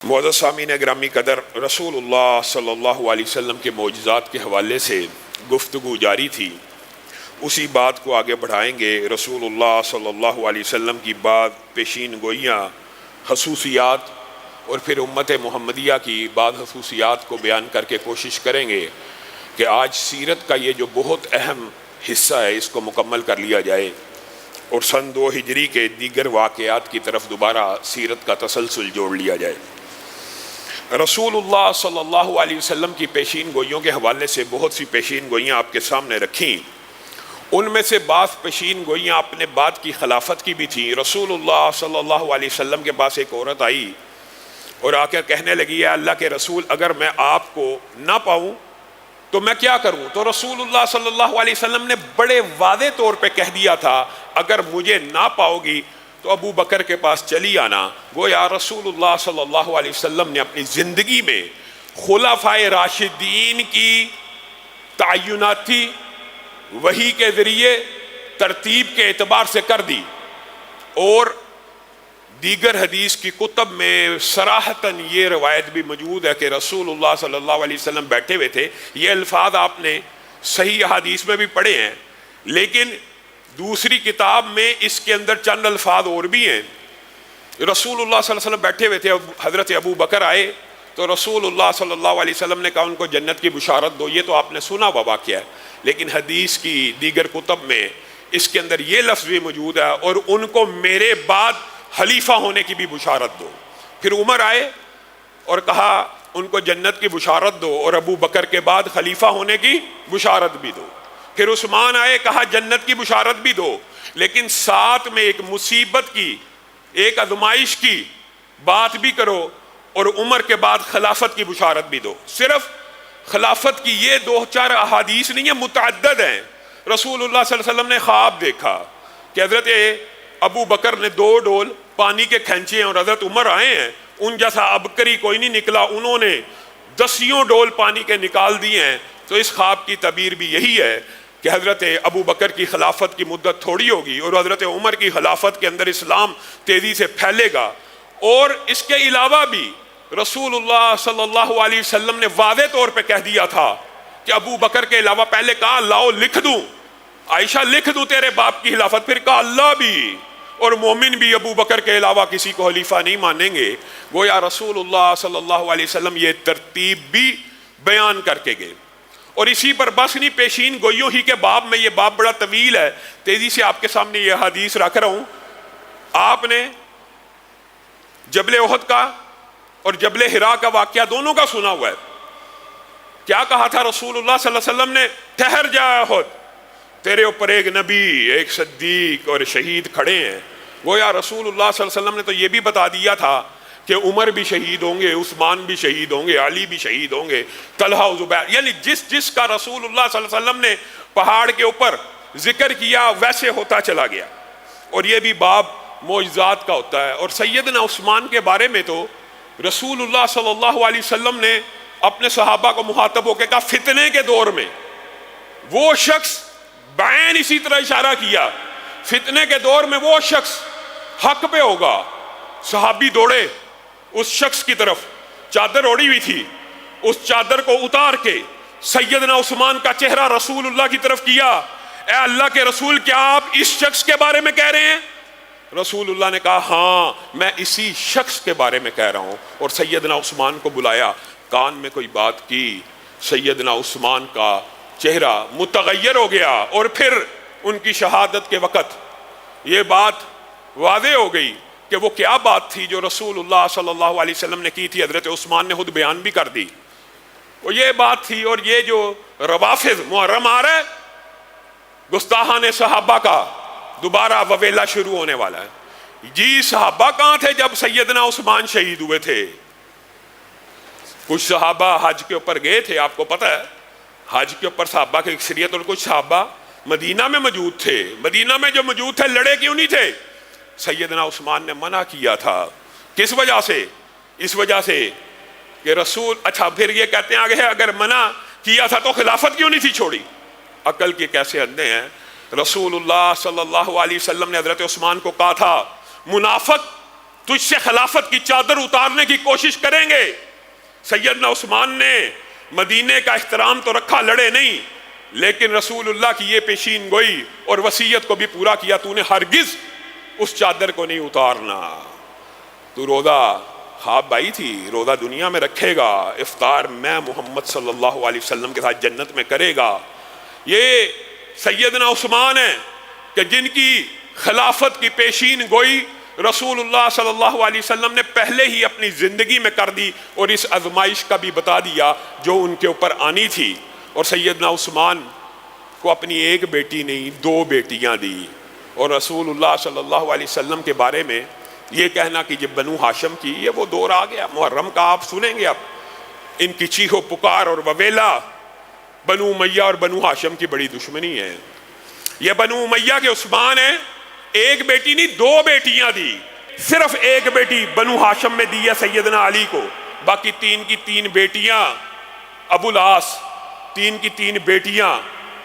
معزز سامعین گرامی قدر، رسول اللہ صلی اللہ علیہ وسلم کے معجزات کے حوالے سے گفتگو جاری تھی، اسی بات کو آگے بڑھائیں گے۔ رسول اللہ صلی اللہ علیہ وسلم کی بعض پیشین گوئیاں، خصوصیات اور پھر امت محمدیہ کی بعض خصوصیات کو بیان کر کے کوشش کریں گے کہ آج سیرت کا یہ جو بہت اہم حصہ ہے اس کو مکمل کر لیا جائے اور سن 2 ہجری کے دیگر واقعات کی طرف دوبارہ سیرت کا تسلسل جوڑ لیا جائے۔ رسول اللہ صلی اللہ علیہ وسلم کی پیشین گوئیوں کے حوالے سے بہت سی پیشین گوئیاں آپ کے سامنے رکھیں۔ ان میں سے بعض پیشین گوئیاں اپنے بعد کی خلافت کی بھی تھیں۔ رسول اللہ صلی اللہ علیہ وسلم کے پاس ایک عورت آئی اور آ کر کہنے لگی، اے اللہ کے رسول، اگر میں آپ کو نہ پاؤں تو میں کیا کروں؟ تو رسول اللہ صلی اللہ علیہ وسلم نے بڑے واضح طور پہ کہہ دیا تھا، اگر مجھے نہ پاؤ گی تو ابو بکر کے پاس چلی آنا۔ گویا رسول اللہ صلی اللہ علیہ وسلم نے اپنی زندگی میں خلفائے راشدین کی تعیناتی وحی کے ذریعے ترتیب کے اعتبار سے کر دی، اور دیگر حدیث کی کتب میں صراحتاً یہ روایت بھی موجود ہے کہ رسول اللہ صلی اللہ علیہ وسلم بیٹھے ہوئے تھے۔ یہ الفاظ آپ نے صحیح حدیث میں بھی پڑھے ہیں، لیکن دوسری کتاب میں اس کے اندر چند الفاظ اور بھی ہیں۔ رسول اللہ صلی اللہ علیہ وسلم بیٹھے ہوئے تھے، حضرت ابو بکر آئے تو رسول اللہ صلی اللہ علیہ وسلم نے کہا ان کو جنت کی بشارت دو۔ یہ تو آپ نے سنا ہوا واقعہ ہے، لیکن حدیث کی دیگر کتب میں اس کے اندر یہ لفظ بھی موجود ہے، اور ان کو میرے بعد خلیفہ ہونے کی بھی بشارت دو۔ پھر عمر آئے اور کہا ان کو جنت کی بشارت دو، اور ابو بکر کے بعد خلیفہ ہونے کی بشارت بھی دو۔ پھر عثمان آئے، کہا جنت کی بشارت بھی دو، لیکن ساتھ میں ایک مصیبت کی، ایک آزمائش کی بات بھی کرو، اور عمر کے بعد خلافت کی بشارت بھی دو۔ صرف خلافت کی یہ 2-4 احادیث نہیں ہیں، متعدد ہیں۔ رسول اللہ صلی اللہ علیہ وسلم نے خواب دیکھا کہ حضرت ابو بکر نے 2 ڈول پانی کے کھینچے ہیں اور حضرت عمر آئے ہیں، ان جیسا عبقری کوئی نہیں نکلا، انہوں نے 10 ڈول پانی کے نکال دیے ہیں۔ تو اس خواب کی تعبیر بھی یہی ہے کہ حضرت ابو بکر کی خلافت کی مدت تھوڑی ہوگی اور حضرت عمر کی خلافت کے اندر اسلام تیزی سے پھیلے گا۔ اور اس کے علاوہ بھی رسول اللہ صلی اللہ علیہ وسلم نے واضح طور پہ کہہ دیا تھا کہ ابو بکر کے علاوہ، پہلے کہا لاؤ لکھ دوں، عائشہ لکھ دوں تیرے باپ کی خلافت، پھر کہا اللہ بھی اور مومن بھی ابو بکر کے علاوہ کسی کو خلیفہ نہیں مانیں گے۔ گویا رسول اللہ صلی اللہ علیہ وسلم یہ ترتیب بھی بیان کر کے گئے۔ اور اسی پر بس نہیں، پیشین گوئیوں ہی کے باب میں، یہ باب بڑا طویل ہے، تیزی سے آپ کے سامنے یہ حدیث رکھ رہا ہوں۔ آپ نے جبل احد کا اور جبل حرا کا واقعہ دونوں کا سنا ہوا ہے۔ کیا کہا تھا رسول اللہ صلی اللہ علیہ وسلم نے؟ ٹھہر جا احد، تیرے اوپر ایک نبی، ایک صدیق اور شہید کھڑے ہیں۔ گویا رسول اللہ صلی اللہ علیہ وسلم نے تو یہ بھی بتا دیا تھا کہ عمر بھی شہید ہوں گے، عثمان بھی شہید ہوں گے، علی بھی شہید ہوں گے، طلحہ و زبیر، یعنی جس کا رسول اللہ صلی اللہ علیہ وسلم نے پہاڑ کے اوپر ذکر کیا ویسے ہوتا چلا گیا۔ اور یہ بھی باب معجزات کا ہوتا ہے۔ اور سیدنا عثمان کے بارے میں تو رسول اللہ صلی اللہ علیہ وسلم نے اپنے صحابہ کو مخاطب ہو کے کہا، فتنے کے دور میں وہ شخص، بعین اسی طرح اشارہ کیا، فتنے کے دور میں وہ شخص حق پہ ہوگا۔ صحابی دوڑے اس شخص کی طرف، چادر اوڑی ہوئی تھی، اس چادر کو اتار کے سیدنا عثمان کا چہرہ رسول اللہ کی طرف کیا۔ اے اللہ کے رسول، کیا آپ اس شخص کے بارے میں کہہ رہے ہیں؟ رسول اللہ نے کہا ہاں، میں اسی شخص کے بارے میں کہہ رہا ہوں۔ اور سیدنا عثمان کو بلایا، کان میں کوئی بات کی، سیدنا عثمان کا چہرہ متغیر ہو گیا، اور پھر ان کی شہادت کے وقت یہ بات واضح ہو گئی کہ وہ کیا بات تھی جو رسول اللہ صلی اللہ علیہ وسلم نے کی تھی۔ حضرت عثمان نے خود بیان بھی کر دی، وہ یہ بات تھی۔ اور یہ جو روافض محرم آ رہا ہے، گستاخان صحابہ کا دوبارہ وویلا شروع ہونے والا ہے۔ جی صحابہ کہاں تھے جب سیدنا عثمان شہید ہوئے تھے؟ کچھ صحابہ حج کے اوپر گئے تھے، آپ کو پتہ ہے حج کے اوپر صحابہ کی اکثریت، اور کچھ صحابہ مدینہ میں موجود تھے۔ مدینہ میں جو موجود تھے لڑے کیوں نہیں تھے؟ سیدنا عثمان نے منع کیا تھا۔ کس وجہ سے؟ اس وجہ سے کہ رسول، اچھا پھر یہ کہتے ہیں آگے ہے، اگر منع کیا تھا تو خلافت کیوں نہیں تھی چھوڑی؟ عقل کے کیسے اندھے ہیں۔ رسول اللہ صلی اللہ علیہ وسلم نے حضرت عثمان کو کہا تھا، منافق تجھ سے خلافت کی چادر اتارنے کی کوشش کریں گے۔ سیدنا عثمان نے مدینے کا احترام تو رکھا، لڑے نہیں، لیکن رسول اللہ کی یہ پیشین گوئی اور وصیت کو بھی پورا کیا، تو نے ہرگز اس چادر کو نہیں اتارنا۔ تو روزہ خواب آئی تھی، روزہ دنیا میں رکھے گا، افطار میں محمد صلی اللہ علیہ وسلم کے ساتھ جنت میں کرے گا۔ یہ سیدنا عثمان ہیں کہ جن کی خلافت کی پیشین گوئی رسول اللہ صلی اللہ علیہ وسلم نے پہلے ہی اپنی زندگی میں کر دی، اور اس آزمائش کا بھی بتا دیا جو ان کے اوپر آنی تھی۔ اور سیدنا عثمان کو اپنی ایک بیٹی نہیں، 2 بیٹیاں دی۔ اور رسول اللہ صلی اللہ علیہ وسلم کے بارے میں یہ کہنا کہ یہ بنو ہاشم کی، یہ وہ دور آ گیا۔ محرم کا آپ سنیں گے، اب ان کی چیخو پکار اور وویلا، بنو امیہ اور بنو ہاشم کی بڑی دشمنی ہے۔ یہ بنو امیہ کے عثمان ہیں، ایک بیٹی نہیں 2 بیٹیاں دی، صرف ایک بیٹی بنو ہاشم میں دی ہے سیدنا علی کو، باقی 3 کی 3 بیٹیاں ابو العاص، 3 کی 3 بیٹیاں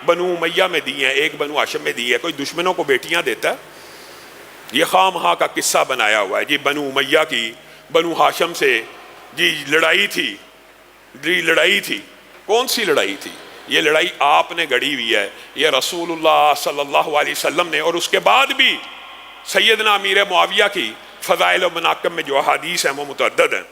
بنو امیہ میں دی ہیں، ایک بنو ہاشم میں دی ہے۔ کوئی دشمنوں کو بیٹیاں دیتا ہے؟ یہ خواہ مخواہ کا قصہ بنایا ہوا ہے جی۔ بنو امیہ کی بنو ہاشم سے جی لڑائی تھی، جی لڑائی تھی، کون سی لڑائی تھی؟ یہ لڑائی آپ نے گڑھی ہوئی ہے، یہ رسول اللہ صلی اللہ علیہ وسلم نے، اور اس کے بعد بھی سیدنا امیر معاویہ کی فضائل و مناقب میں جو احادیث ہیں وہ متعدد ہیں۔